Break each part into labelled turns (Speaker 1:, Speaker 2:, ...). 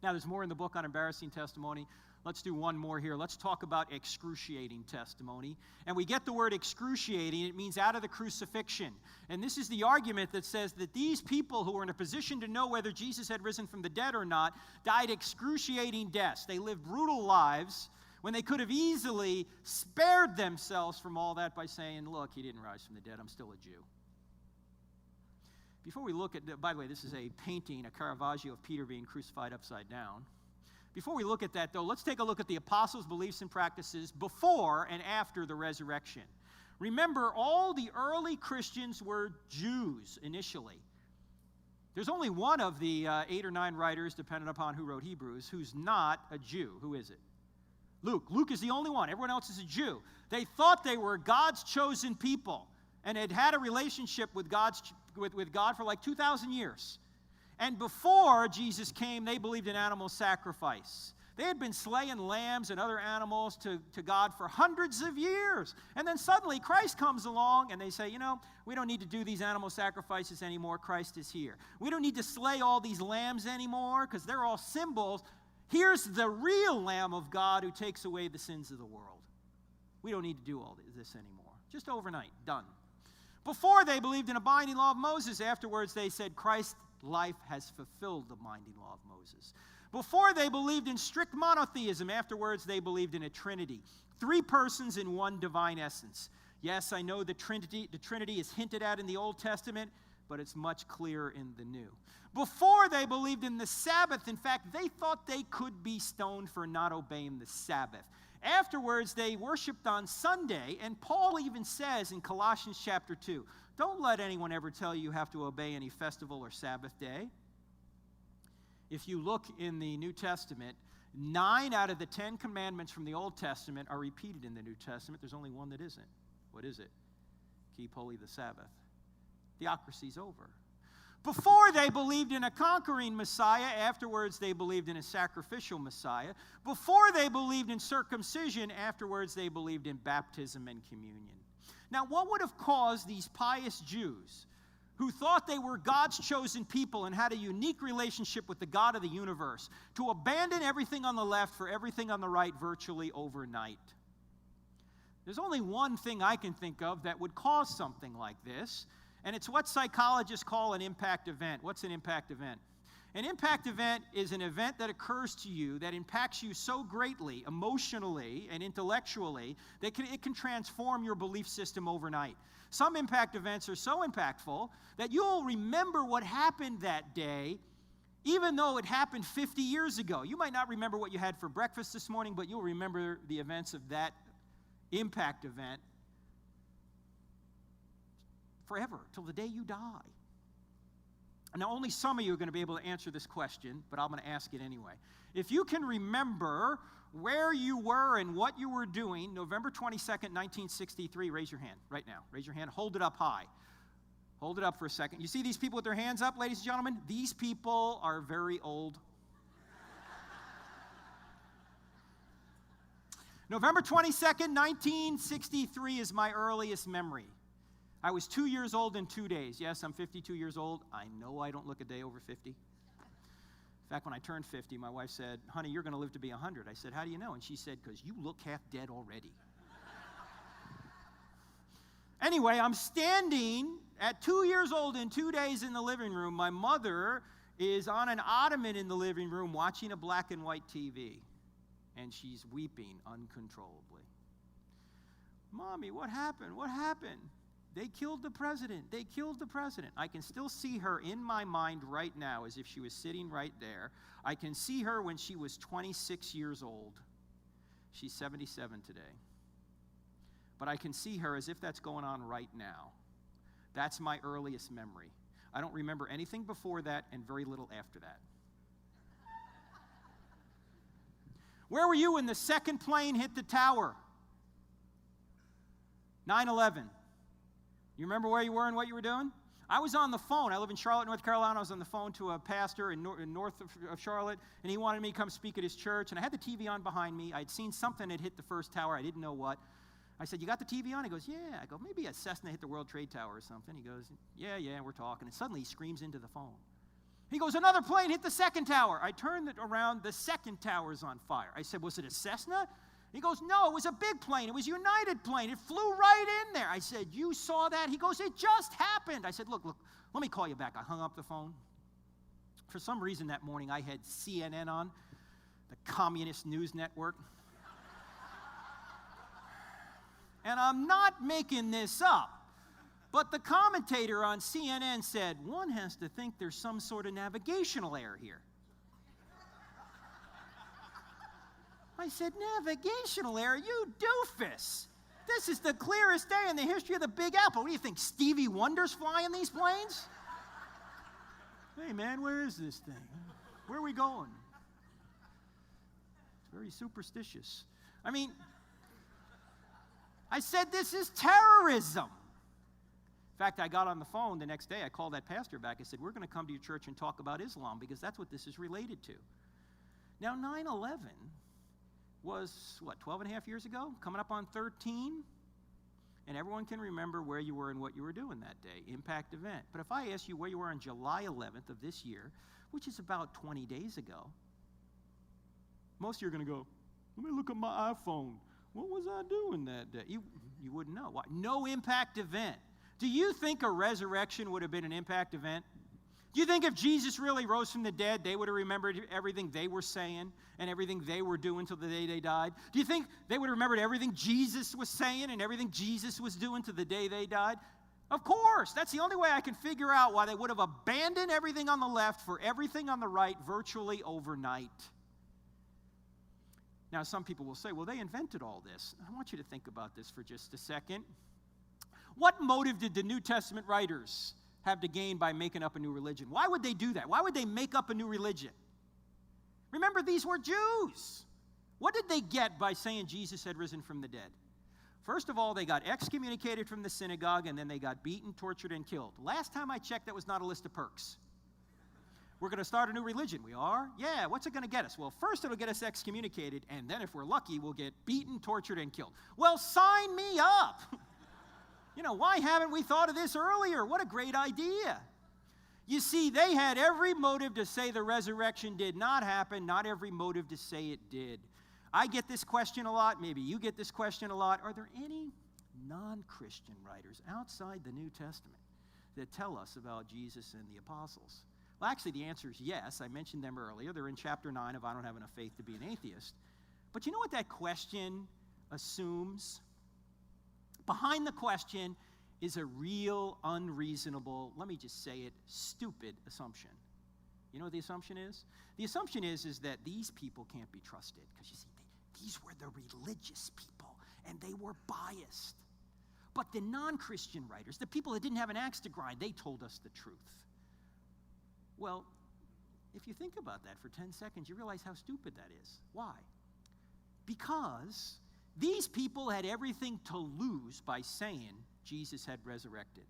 Speaker 1: Now, there's more in the book on embarrassing testimony. Let's do one more here. Let's talk about excruciating testimony. And we get the word excruciating. It means out of the crucifixion. And this is the argument that says that these people who were in a position to know whether Jesus had risen from the dead or not died excruciating deaths. They lived brutal lives when they could have easily spared themselves from all that by saying, look, he didn't rise from the dead. I'm still a Jew. Before we look at, by the way, this is a painting, a Caravaggio of Peter being crucified upside down. Before we look at that, though, let's take a look at the apostles' beliefs and practices before and after the resurrection. Remember, all the early Christians were Jews initially. There's only one of the 8 or 9 writers, depending upon who wrote Hebrews, who's not a Jew. Who is it? Luke. Luke is the only one. Everyone else is a Jew. They thought they were God's chosen people and had had a relationship with God for like 2,000 years. And before Jesus came, they believed in animal sacrifice. They had been slaying lambs and other animals to God for hundreds of years. And then suddenly Christ comes along and they say, we don't need to do these animal sacrifices anymore. Christ is here. We don't need to slay all these lambs anymore because they're all symbols. Here's the real Lamb of God who takes away the sins of the world. We don't need to do all this anymore. Just overnight, done. Before they believed in a binding law of Moses. Afterwards they said Christ's life has fulfilled the binding law of Moses. Before they believed in strict monotheism. Afterwards they believed in a Trinity. 3 persons in one divine essence. Yes, I know the Trinity is hinted at in the Old Testament, but it's much clearer in the New. Before they believed in the Sabbath. In fact, they thought they could be stoned for not obeying the Sabbath. Afterwards, they worshiped on Sunday, and Paul even says in Colossians chapter 2, don't let anyone ever tell you have to obey any festival or Sabbath day. If you look in the New Testament, 9 out of the 10 commandments from the Old Testament are repeated in the New Testament. There's only one that isn't. What is it? Keep holy the Sabbath. Theocracy's over. Before they believed in a conquering Messiah. Afterwards they believed in a sacrificial Messiah. Before they believed in circumcision. Afterwards they believed in baptism and communion. Now, what would have caused these pious Jews, who thought they were God's chosen people and had a unique relationship with the God of the universe, to abandon everything on the left for everything on the right virtually overnight? There's only one thing I can think of that would cause something like this, and it's what psychologists call an impact event. What's an impact event? An impact event is an event that occurs to you that impacts you so greatly, emotionally and intellectually, that it can transform your belief system overnight. Some impact events are so impactful that you'll remember what happened that day, even though it happened 50 years ago. You might not remember what you had for breakfast this morning, but you'll remember the events of that impact event forever, till the day you die. Now, only some of you are going to be able to answer this question, but I'm going to ask it anyway. If you can remember where you were and what you were doing November 22nd, 1963, raise your hand right now. Raise your hand. Hold it up high. Hold it up for a second. You see these people with their hands up, ladies and gentlemen? These people are very old. November 22nd, 1963 is my earliest memory. I was 2 years old in 2 days. Yes, I'm 52 years old. I know I don't look a day over 50. In fact, when I turned 50, my wife said, honey, you're going to live to be 100. I said, how do you know? And she said, because you look half dead already. Anyway, I'm standing at 2 years old in 2 days in the living room. My mother is on an ottoman in the living room watching a black and white TV, and she's weeping uncontrollably. Mommy, what happened? What happened? They killed the president. They killed the president. I can still see her in my mind right now as if she was sitting right there. I can see her when she was 26 years old. She's 77 today. But I can see her as if that's going on right now. That's my earliest memory. I don't remember anything before that and very little after that. Where were you when the second plane hit the tower? 9/11. You remember where you were and what you were doing? I was on the phone. I live in Charlotte, North Carolina. I was on the phone to a pastor in north of Charlotte, and he wanted me to come speak at his church. And I had the TV on behind me. I'd seen something had hit the first tower. I didn't know what. I said, you got the TV on? He goes, yeah. I go, maybe a Cessna hit the World Trade Tower or something. He goes, yeah, we're talking. And suddenly he screams into the phone. He goes, another plane hit the second tower. I turned it around, the second tower's on fire. I said, was it a Cessna? He goes, no, it was a big plane. It was a United plane. It flew right in there. I said, you saw that? He goes, it just happened. I said, look, let me call you back. I hung up the phone. For some reason that morning I had CNN on, the communist news network. And I'm not making this up. But the commentator on CNN said, one has to think there's some sort of navigational error here. I said, navigational error? You doofus. This is the clearest day in the history of the Big Apple. What do you think, Stevie Wonder's flying these planes? Hey, man, where is this thing? Where are we going? It's very superstitious. I mean, I said this is terrorism. In fact, I got on the phone the next day. I called that pastor back. I said, we're going to come to your church and talk about Islam because that's what this is related to. Now, 9/11 was, 12 and a half years ago? Coming up on 13? And everyone can remember where you were and what you were doing that day. Impact event. But if I ask you where you were on July 11th of this year, which is about 20 days ago, most of you are going to go, let me look at my iPhone. What was I doing that day? You wouldn't know. Why? No impact event. Do you think a resurrection would have been an impact event? Do you think if Jesus really rose from the dead, they would have remembered everything they were saying and everything they were doing till the day they died? Do you think they would have remembered everything Jesus was saying and everything Jesus was doing till the day they died? Of course. That's the only way I can figure out why they would have abandoned everything on the left for everything on the right virtually overnight. Now, some people will say, well, they invented all this. I want you to think about this for just a second. What motive did the New Testament writers have to gain by making up a new religion? Why would they do that? Why would they make up a new religion? Remember, these were Jews. What did they get by saying Jesus had risen from the dead? First of all, they got excommunicated from the synagogue, and then they got beaten, tortured, and killed. Last time I checked, that was not a list of perks. We're going to start a new religion. We are? Yeah, what's it going to get us? Well, first it'll get us excommunicated, and then if we're lucky, we'll get beaten, tortured, and killed. Well, sign me up. You know, why haven't we thought of this earlier? What a great idea. You see, they had every motive to say the resurrection did not happen, not every motive to say it did. I get this question a lot. Maybe you get this question a lot. Are there any non-Christian writers outside the New Testament that tell us about Jesus and the apostles? Well, actually, the answer is yes. I mentioned them earlier. They're in chapter 9 of I Don't Have Enough Faith to Be an Atheist. But you know what that question assumes? Behind the question is a real, unreasonable, let me just say it, stupid assumption. You know what the assumption is? The assumption is that these people can't be trusted. Because you see, these were the religious people, and they were biased. But the non-Christian writers, the people that didn't have an axe to grind, they told us the truth. Well, if you think about that for 10 seconds, you realize how stupid that is. Why? Because these people had everything to lose by saying Jesus had resurrected.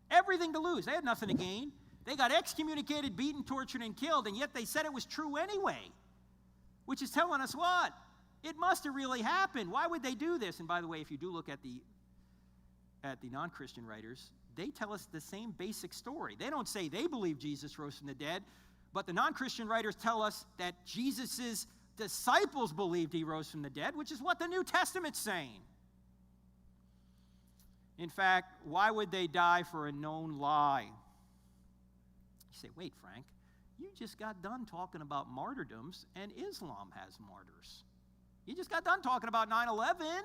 Speaker 1: Everything to lose. They had nothing to gain. They got excommunicated, beaten, tortured, and killed, and yet they said it was true anyway. Which is telling us what? It must have really happened. Why would they do this? And by the way, if you do look at the non-Christian writers, they tell us the same basic story. They don't say they believe Jesus rose from the dead, but the non-Christian writers tell us that Jesus' disciples believed he rose from the dead, which is what the New Testament's saying. In fact, why would they die for a known lie? You say, wait, Frank, you just got done talking about martyrdoms, and Islam has martyrs. You just got done talking about 9/11.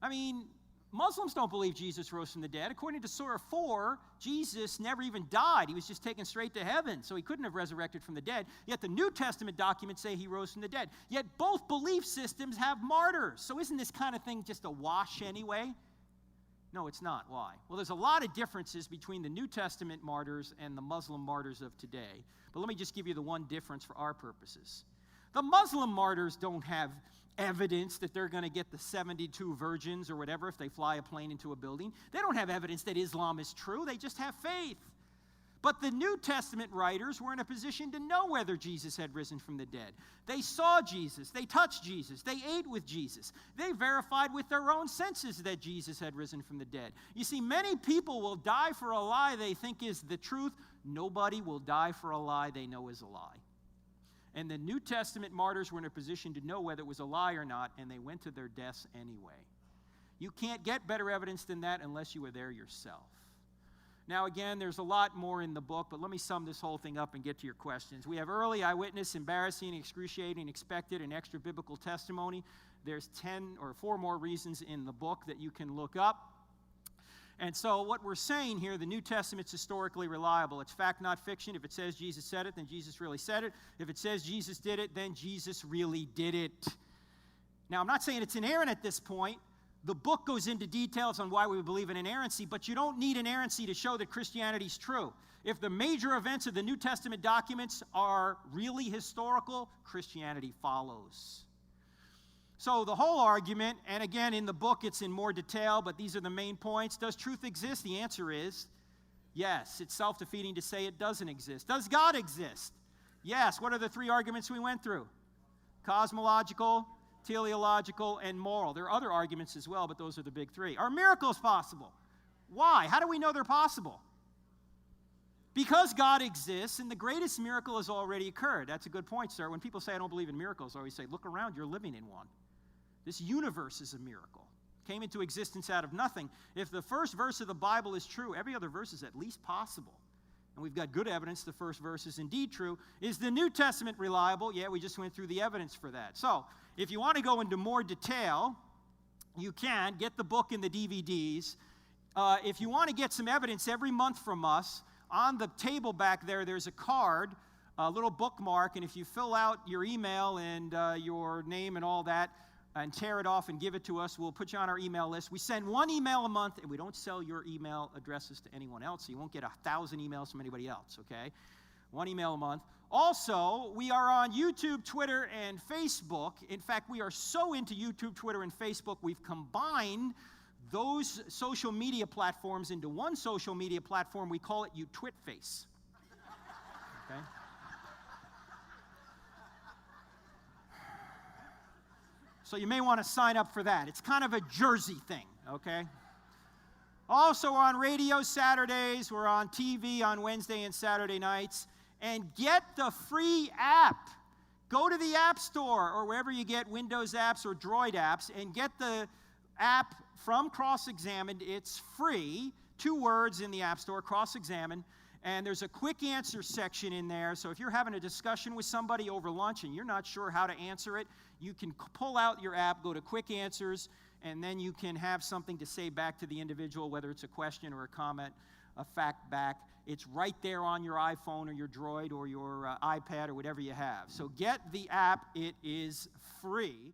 Speaker 1: I mean, Muslims don't believe Jesus rose from the dead. According to Surah 4, Jesus never even died. He was just taken straight to heaven, so he couldn't have resurrected from the dead. Yet the New Testament documents say he rose from the dead. Yet both belief systems have martyrs. So isn't this kind of thing just a wash anyway? No, it's not. Why? Well, there's a lot of differences between the New Testament martyrs and the Muslim martyrs of today. But let me just give you the one difference for our purposes. The Muslim martyrs don't have evidence that they're going to get the 72 virgins or whatever if they fly a plane into a building. They don't have evidence that Islam is true. They just have faith. But the New Testament writers were in a position to know whether Jesus had risen from the dead. They saw Jesus. They touched Jesus. They ate with Jesus. They verified with their own senses that Jesus had risen from the dead. You see, many people will die for a lie they think is the truth Nobody will die for a lie they know is a lie. And the New Testament martyrs were in a position to know whether it was a lie or not, and they went to their deaths anyway. You can't get better evidence than that unless you were there yourself. Now, again, there's a lot more in the book, but let me sum this whole thing up and get to your questions. We have early eyewitness, embarrassing, excruciating, expected, and extra biblical testimony. There's 10 or 4 more reasons in the book that you can look up. And so what we're saying here, the New Testament's historically reliable. It's fact, not fiction. If it says Jesus said it, then Jesus really said it. If it says Jesus did it, then Jesus really did it. Now, I'm not saying it's inerrant at this point. The book goes into details on why we believe in inerrancy, but you don't need inerrancy to show that Christianity's true. If the major events of the New Testament documents are really historical, Christianity follows. So the whole argument, and again in the book it's in more detail, but these are the main points. Does truth exist? The answer is yes. It's self-defeating to say it doesn't exist. Does God exist? Yes. What are the 3 arguments we went through? Cosmological, teleological, and moral. There are other arguments as well, but those are the big 3. Are miracles possible? Why? How do we know they're possible? Because God exists, and the greatest miracle has already occurred. That's a good point, sir. When people say, I don't believe in miracles, I always say, look around, you're living in one. This universe is a miracle. Came into existence out of nothing. If the first verse of the Bible is true, every other verse is at least possible. And we've got good evidence the first verse is indeed true. Is the New Testament reliable? Yeah, we just went through the evidence for that. So, if you want to go into more detail, you can get the book and the DVDs. If you want to get some evidence every month from us, on the table back there, there's a card, a little bookmark, and if you fill out your email and your name and all that, and tear it off and give it to us, we'll put you on our email list. We send 1 email a month, and we don't sell your email addresses to anyone else, so you won't get 1,000 emails from anybody else, okay? 1 email a month. Also, we are on YouTube, Twitter, and Facebook. In fact, we are so into YouTube, Twitter, and Facebook, we've combined those social media platforms into one social media platform. We call it UTwitface. Okay? So you may want to sign up for that. It's kind of a Jersey thing, okay? Also, we're on radio Saturdays. We're on TV on Wednesday and Saturday nights. And get the free app. Go to the App Store or wherever you get Windows apps or Droid apps and get the app from Cross-Examined. It's free. 2 words in the App Store, Cross-Examined. And there's a quick answer section in there. So if you're having a discussion with somebody over lunch and you're not sure how to answer it, you can pull out your app, go to Quick Answers, and then you can have something to say back to the individual, whether it's a question or a comment, a fact back. It's right there on your iPhone or your Droid or your iPad or whatever you have. So get the app. It is free.